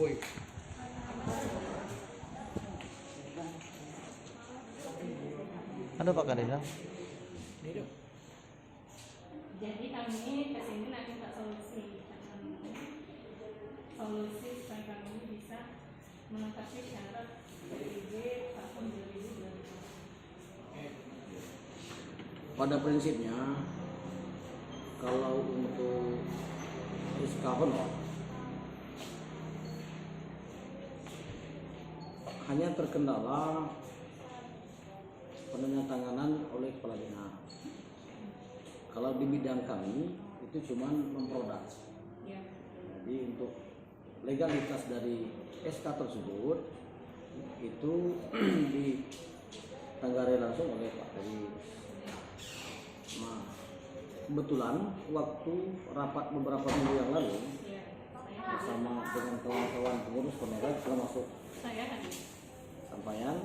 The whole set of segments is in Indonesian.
Woi. Ada Pak Kadis? Jadi kami kesini nanti minta solusi supaya kami bisa menangkapi syarat PIB tahun 2020. Pada prinsipnya kalau untuk SK honor hanya terkendala penandatanganan oleh kepala dinas. Kalau di bidang kami itu cuma memproduk. Ya. Jadi untuk legalitas dari SK tersebut itu ditanggarai langsung oleh Pak Kadis. Nah, kebetulan waktu rapat beberapa minggu yang lalu bersama dengan kawan-kawan pengurus honorer termasuk Saya hadir. sampaian.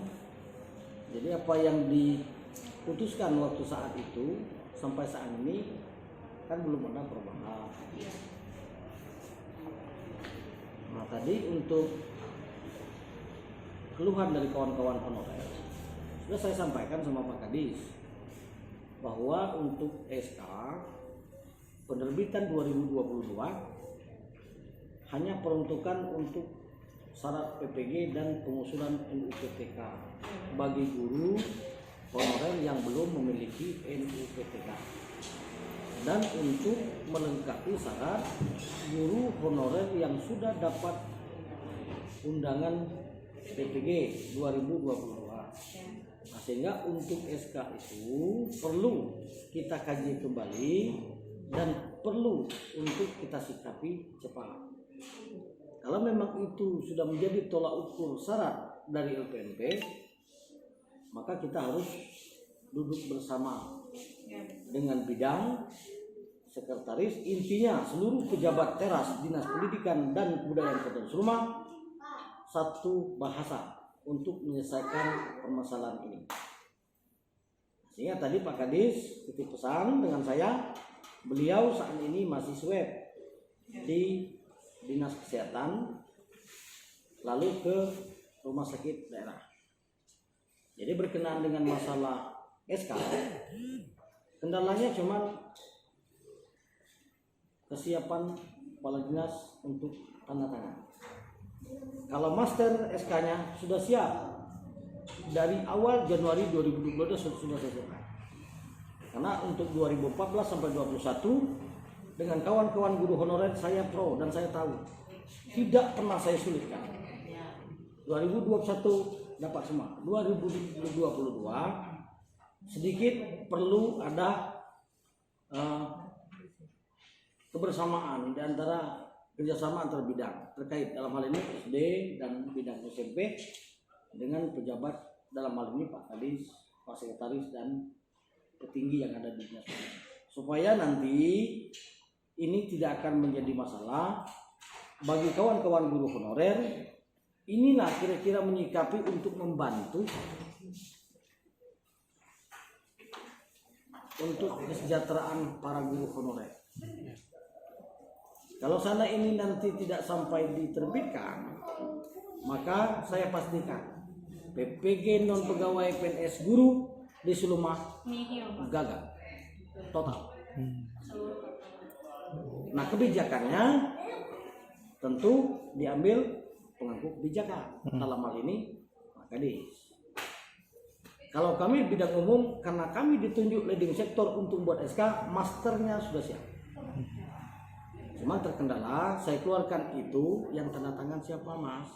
Jadi apa yang diputuskan waktu saat itu sampai saat ini kan belum ada perubahan. Ya. Nah tadi untuk keluhan dari kawan-kawan honorer sudah saya sampaikan sama Pak Kadis bahwa untuk SK penerbitan 2022 hanya peruntukan untuk syarat PPG dan pengusulan NUPTK bagi guru honorer yang belum memiliki NUPTK dan untuk melengkapi syarat guru honorer yang sudah dapat undangan PPG 2022. Nah, sehingga untuk SK itu perlu kita kaji kembali dan perlu untuk kita sikapi cepat. Kalau memang itu sudah menjadi tolak ukur syarat dari LPMP, maka kita harus duduk bersama dengan bidang, sekretaris, intinya seluruh pejabat teras Dinas Pendidikan dan Kebudayaan Kota Surma satu bahasa untuk menyelesaikan permasalahan ini. Sehingga tadi Pak Kadis titip pesan dengan saya, beliau saat ini masih swab di Dinas Kesehatan lalu ke rumah sakit daerah. Jadi berkenaan dengan masalah SK, kendalanya cuma kesiapan kepala dinas untuk tanda tangan. Kalau master SK-nya sudah siap dari awal Januari 2022 sudah selesai. Karena untuk 2014 sampai 2021 dengan kawan-kawan guru honorer saya pro dan saya tahu tidak pernah saya sulitkan. 2021 dapat semua. 2022 sedikit perlu ada kebersamaan di antara kerjasama antar bidang terkait dalam hal ini SD dan bidang SMP dengan pejabat dalam hal ini Pak Kadis, Pak Sekretaris dan petinggi yang ada di dinas supaya nanti ini tidak akan menjadi masalah bagi kawan-kawan guru honorer. Inilah kira-kira menyikapi untuk membantu untuk kesejahteraan para guru honorer. Kalau sana ini nanti tidak sampai diterbitkan, maka saya pastikan PPG non pegawai PNS guru di Sulumah gagal total. Nah kebijakannya tentu diambil pemangku kebijakan dalam hal ini Pak Kadis. Kalau kami bidang umum karena kami ditunjuk leading sektor untuk buat SK, masternya sudah siap. Cuma terkendala saya keluarkan itu yang tanda tangan siapa mas,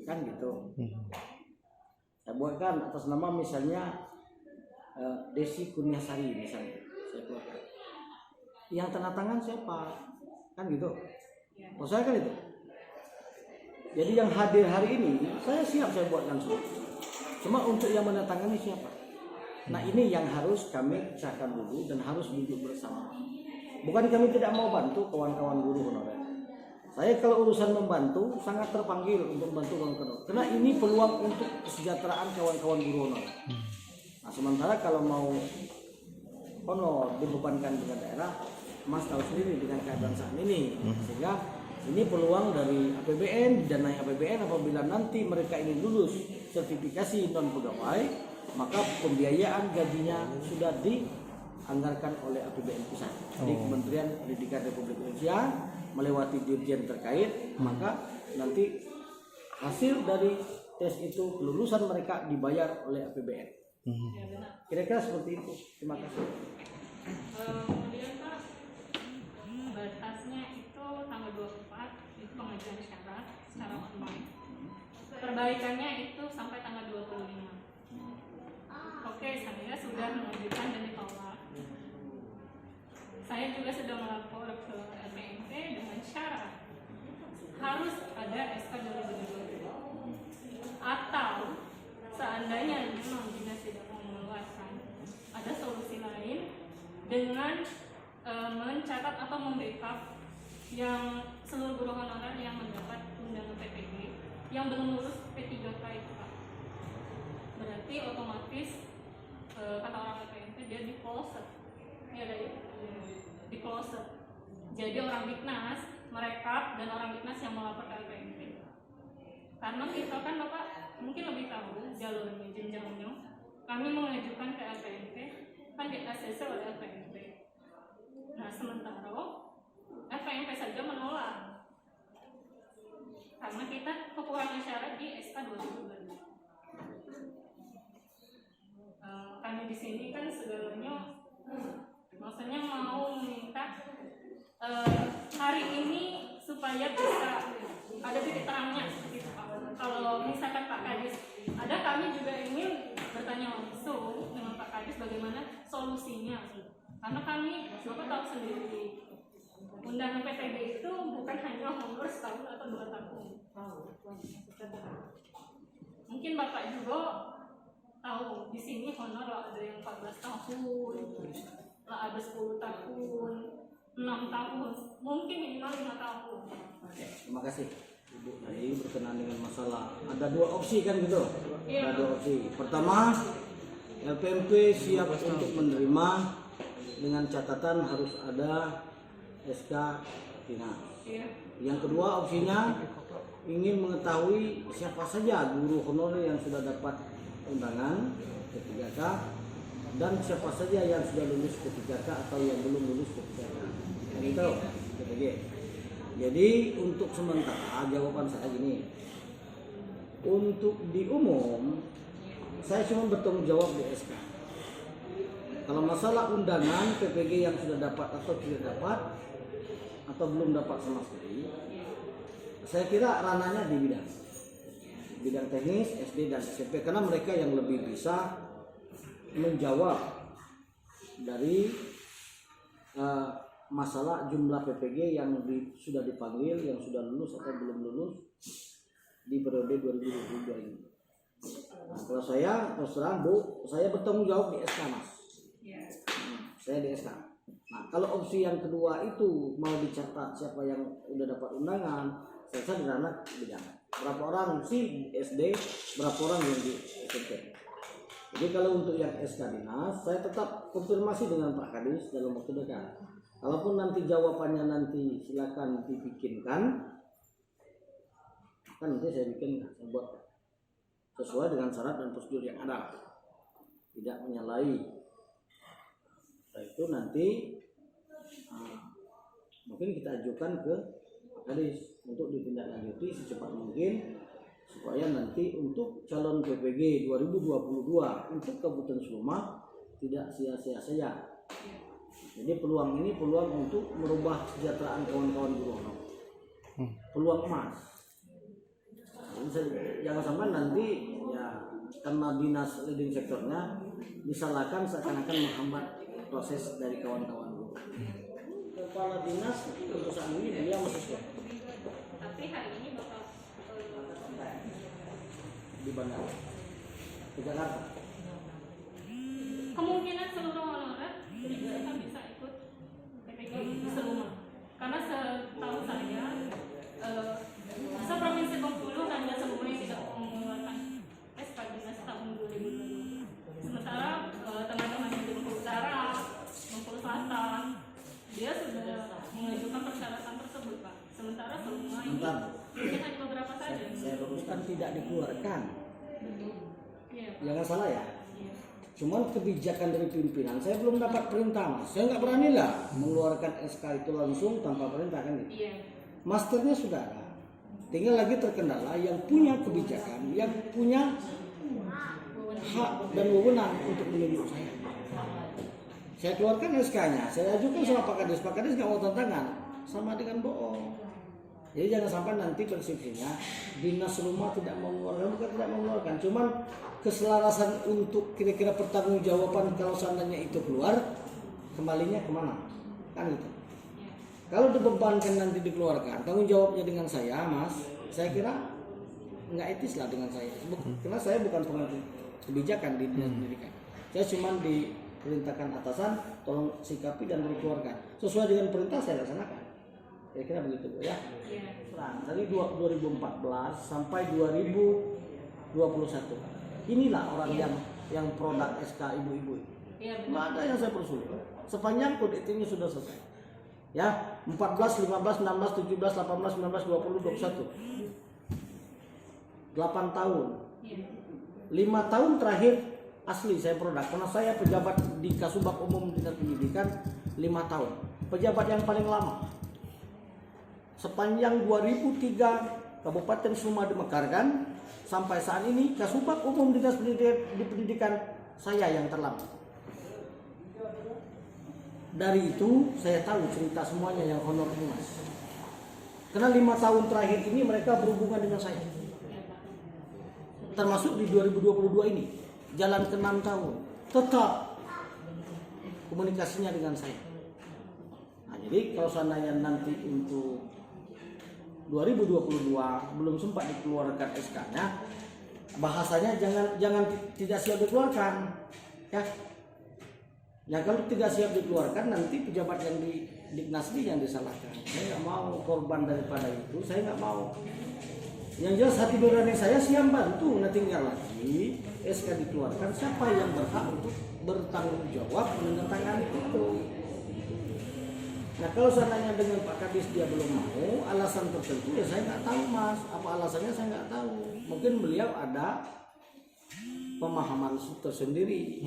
kan gitu. Saya buatkan atas nama misalnya Desi Kurniasari misalnya, saya keluarkan. Yang tanda tangan siapa, kan gitu. Oh saya kan itu. Jadi yang hadir hari ini saya siap saya buatkan semua. Cuma untuk yang menandatangani siapa? Nah ini yang harus kami pecahkan dulu dan harus duduk bersama. Bukan kami tidak mau bantu kawan-kawan guru honorer. Saya kalau urusan membantu sangat terpanggil untuk membantu kawan-kawan. Karena ini peluang untuk kesejahteraan kawan-kawan guru honorer. Nah sementara kalau mau honor dibebankan dengan daerah, Mas tahu sendiri dengan keadaan saat ini, sehingga Ini peluang dari APBN, didanai APBN apabila nanti mereka ini lulus sertifikasi non pegawai, maka pembiayaan gajinya sudah dianggarkan oleh APBN pusat di Kementerian Pendidikan Republik Indonesia melewati dirjen terkait, maka nanti hasil dari tes itu kelulusan mereka dibayar oleh APBN. Ya benar. Kira-kira seperti itu. Terima kasih. Kemudian Pak, batasnya itu tanggal 24 itu pengajuan syarat secara online. Perbaikannya itu sampai tanggal 25. Oke, saya sudah mengajukan dan ditolak. Saya juga sudah melapor ke LPMP dengan syarat harus ada SK 2022. Atau seandainya memang dinas tidak mau mengeluarkan, ada solusi lain dengan mencatat atau membackup yang seluruh guru honorer yang mendapat undangan PPG yang belum lulus P3K itu Pak. Berarti otomatis kata orang LPMP dia di closet. Ya dari di closet. Jadi orang Diknas merekap dan orang Diknas yang melapor ke LPMP. Karena kita kan Bapak mungkin lebih tahu jalurnya, jenjangnya. Kami mengajukan ke LPMP kan di ACC oleh LPMP. Nah sementara LPMP saja menolak karena kita kekurangan syarat di SK 2022. Kami di sini kan segalanya maksudnya mau meminta hari ini supaya bisa ada titik terangnya gitu, Pak. Kalau misalkan Pak Kadis ada, kami juga ingin bertanya langsung dengan Pak Kadis bagaimana solusinya, karena kami Bapak tahu sendiri undangan PPG itu bukan hanya honor setahun atau 2 tahun. Mungkin Bapak juga tahu di sini honor ada yang 14 tahun, lah ada 10 tahun, 6 tahun, mungkin minimal 5 tahun. Oke, terima kasih Ibu. Tadi berkenaan dengan masalah ada 2 opsi kan gitu. Iya. Ada 2 opsi. Pertama, LPMP siap untuk menerima dengan catatan harus ada SK dinas. Iya. Yang kedua opsinya ingin mengetahui siapa saja guru honorer yang sudah dapat undangan P3K dan siapa saja yang sudah lulus P3K atau yang belum lulus P3K. Itu PPG. Jadi untuk sementara jawaban saya gini. Untuk di umum saya cuma bertanggung jawab di SK. Kalau masalah undangan PPG yang sudah dapat atau tidak dapat atau belum dapat sama sekali, saya kira ranahnya di bidang teknis SD dan SMP karena mereka yang lebih bisa menjawab dari masalah jumlah PPG yang sudah dipanggil, yang sudah lulus atau belum lulus di periode 2022 ini. Nah, kalau saya terus terang Bu, saya bertanggung jawab di SK Mas. Saya di SK. Nah, kalau opsi yang kedua itu mau dicatat siapa yang udah dapat undangan, saya rasa di ranah bidang. Berapa orang sih SD, berapa orang yang di SMP. Jadi kalau untuk yang SK dinas, saya tetap konfirmasi dengan Pak Kadis dalam waktu dekat. Kalaupun nanti jawabannya nanti silakan dibikinkan, kan nanti saya bikin, saya buat sesuai dengan syarat dan prosedur yang ada, tidak menyalahi. Setelah itu nanti mungkin kita ajukan ke Pak Kadis untuk ditindaklanjuti secepat mungkin supaya nanti untuk calon PPG 2022 untuk Kabupaten Seluma tidak sia-sia saja. Jadi peluang ini peluang untuk merubah kesejahteraan kawan-kawan guru honorer. Peluang emas. Jangan sampai nanti ya karena dinas leading sektornya disalahkan seakan-akan menghambat proses dari kawan-kawan guru. Kepala dinas untuk saat ini dia mahasiswa. Tapi hari ini Bapak Di bandara di Jakarta. kemungkinan seluruh honorer kita bisa ikut PPG di Seluma. Karena setahu saya se-Provinsi Bengkulu hanya Seluma yang tidak mengeluarkan SK dinas tahun 2022. Sementara teman-teman di Bengkulu Utara, Bengkulu Selatan, dia sudah mengajukan persyaratan tersebut Pak. Sementara Seluma Bentar. Ini hanya beberapa saja. Saya luruskan tidak dikeluarkan. Iya. Jangan salah ya. Iya. Cuman kebijakan dari pimpinan saya belum dapat perintah mas. Saya nggak berani lah mengeluarkan SK itu langsung tanpa perintah kan gitu. Iya. Masternya sudah ada. Tinggal lagi terkendala yang punya kebijakan, yang punya hak dan wewenang untuk menunjuk saya. Saya keluarkan SK-nya, saya ajukan sama Pak Kades nggak mau tantangan, sama dengan bohong. Jadi jangan sampai nanti persepsinya dinas rumah tidak mau mengeluarkan, bukan tidak mau mengeluarkan, cuman keselarasan untuk kira-kira pertanggungjawaban kalau seandainya itu keluar, kembalinya kemana? Kan gitu. Kalau dibebankan nanti dikeluarkan, tanggung jawabnya dengan saya, Mas, saya kira nggak etis lah dengan saya. Karena saya bukan pengatur kebijakan di dinas pendidikan. Saya cuma diperintahkan atasan, tolong sikapi dan dikeluarkan. Sesuai dengan perintah saya laksanakan. Kira-kira begitu, Bu, ya. Nah, dari 2014 sampai 2021. Inilah orang yang produk SK ibu-ibu. Iya, Nggak ada yang saya persulit. Sepanjang kode etiknya sudah selesai. Ya, 14, 15, 16, 17, 18, 19, 20, 21. 8 tahun. 5 tahun terakhir asli saya produk. Karena saya pejabat di Kasubag Umum Dinas Pendidikan 5 tahun. Pejabat yang paling lama. Sepanjang 2003 Kabupaten Sumada Mekarkan sampai saat ini Kasubag Umum Dinas Pendidikan saya yang terlama. Dari itu saya tahu cerita semuanya yang honor ini mas. Karena 5 tahun terakhir ini mereka berhubungan dengan saya. Termasuk di 2022 ini. Jalan ke 6 tahun. Tetap komunikasinya dengan saya. Nah, jadi kalau seandainya nanti untuk 2022 belum sempat dikeluarkan SK-nya, bahasanya jangan tidak siap dikeluarkan. Ya. Ya kalau tidak siap dikeluarkan nanti pejabat yang di Diknasdi yang disalahkan. Saya nggak mau korban daripada itu. Saya nggak mau. Yang jelas hati nurani saya siap bantu. Nah tinggal lagi SK dikeluarkan. Siapa yang berhak untuk bertanggung jawab menandatangani itu? Nah kalau seandainya dengan Pak Kadis dia belum mau alasan tertentu ya saya nggak tahu mas. Apa alasannya saya nggak tahu. Mungkin beliau ada pemahaman tersendiri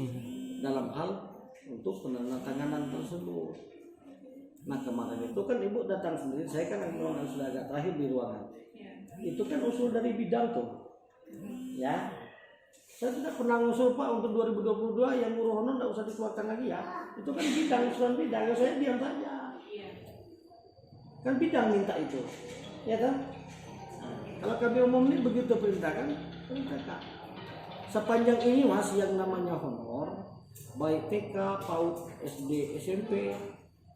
dalam hal untuk penandatanganan tersebut. Nah kemarin itu kan ibu datang sendiri, saya kan memang sudah agak terakhir di ruangan. Itu kan usul dari bidang tuh, ya. Saya tidak pernah ngusul Pak untuk 2022 yang guru honor tidak usah dikeluarkan lagi ya. Itu kan bidang, usulan bidang, ya saya diam saja. Kan bidang minta itu, ya kan? Kalau kami umum ini begitu perintahkan, perintahkan. Sepanjang ini mas yang namanya honor, baik TK, PAUD, SD, SMP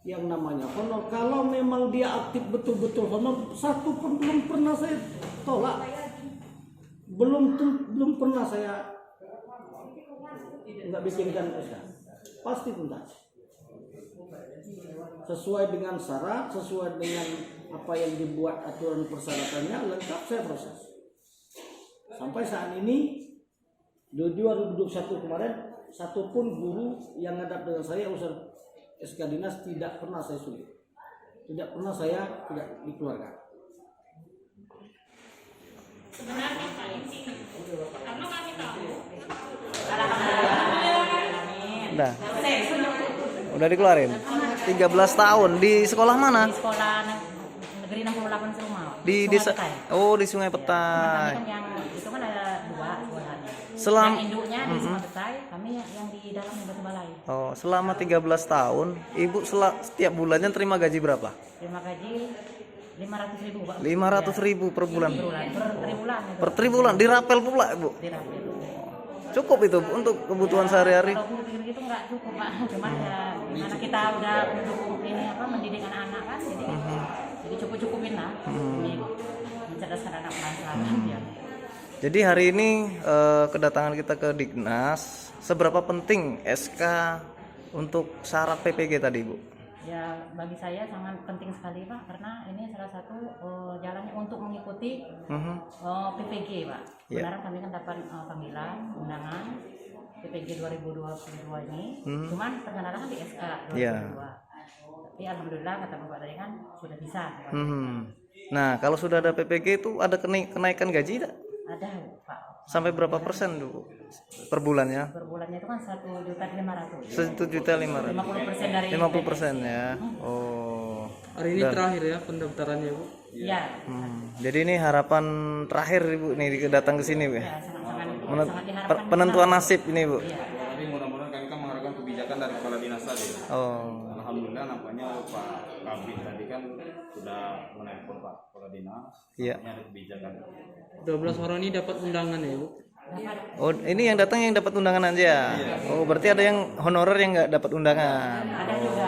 yang namanya honor, kalau memang dia aktif betul-betul honor, satu pun belum pernah saya tolak, belum pernah saya nggak bikinkan SK, pasti tuntas sesuai dengan syarat, sesuai dengan apa yang dibuat aturan persyaratannya lengkap saya proses sampai saat ini. 2021 kemarin satupun guru yang ngadap dengan saya urusan SK dinas tidak pernah saya sulit, tidak pernah saya tidak dikeluarkan. Sebenarnya Pak ini karena kami tahu Udah dikeluarin 13 tahun di sekolah mana? Di sekolah negeri 68 Serumau. Di desa. Oh, di Sungai Petai. Kami kan yang itu kan ada 2 sekolahnya. Yang induknya di Sungai Petai, kami yang di dalam Batu Balai. Oh, selama 13 tahun, Ibu setiap bulannya terima gaji berapa? Terima gaji 500.000 Pak. 500.000 per bulan. Per tribulan. Dirapel pula, Ibu. Dirapel. Cukup itu Bu, untuk kebutuhan sehari-hari. Kalau pikir gitu nggak cukup Pak. Cuman ya gimana kita udah mendukung ini mendidik anak-anak kan, jadi cukup-cukupin lah. Ini mencerdaskan anak bangsa ya. Jadi hari ini kedatangan kita ke Diknas, seberapa penting SK untuk syarat PPG tadi Bu? Ya bagi saya sangat penting sekali Pak, karena ini salah satu jalannya untuk mengikuti PPG Pak. Benar kami kan dapat panggilan undangan PPG 2022 ini, cuman terkendala kan di SK 2022. Tapi alhamdulillah kata Bapak tadi kan sudah bisa. Nah, kalau sudah ada PPG itu ada kenaikan gaji tak? Ada Pak. Sampai berapa persen dulu per bulannya? Per bulannya itu kan 1.500.000. 1.500.000. 50% dari 50% ya. Oh. Hari ini terakhir ya pendaftarannya Bu. Iya. Jadi ini harapan terakhir Ibu nih datang ke sini Bu ya. Ya, sangat Menentukan diharapkan. penentuan nasib ini Bu. Iya. Tapi mudah-mudahan kami kan mengharapkan kebijakan dari kepala dinas tadi. Oh. Alhamdulillah nampaknya Pak Kabin tadi kan sudah menelpon Pak kepala dinas. Iya. Nampaknya ada kebijakan. 12 orang ini dapat undangan ya Bu. Oh, ini yang datang yang dapat undangan aja. Oh, berarti ada yang honorer yang nggak dapat undangan. Ada juga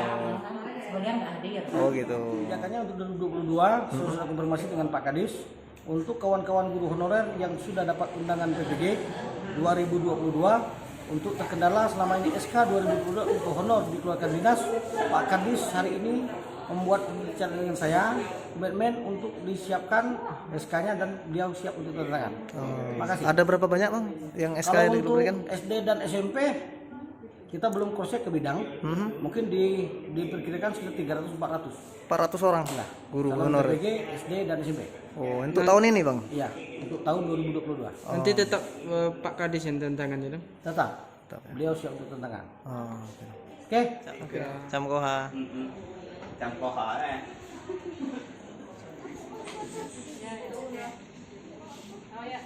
sebagian nggak hadir. Oh, gitu. Kebijakannya untuk 2022 sudah konfirmasi dengan Pak Kadis untuk kawan-kawan guru honorer yang sudah dapat undangan PPG 2022 untuk terkendala selama ini SK 2022 untuk honor dikeluarkan dinas. Pak Kadis hari ini membuat pembicaraan dengan saya komitmen untuk disiapkan SK-nya dan beliau siap untuk tertangan. Terima kasih. Ada berapa banyak Bang yang SK Kalau untuk diberikan? SD dan SMP kita belum cross check ke bidang, mungkin diperkirakan sekitar 300-400 400 orang guru calon honorer. PPG SD dan SMP. Oh, untuk tahun ini Bang? Iya, untuk tahun 2022. Nanti tetap Pak Kadis yang tantangannya dong. Tetap, beliau siap untuk tantangan. Oh, Oke? oke. Camkoha. Cangkoha Oh ya.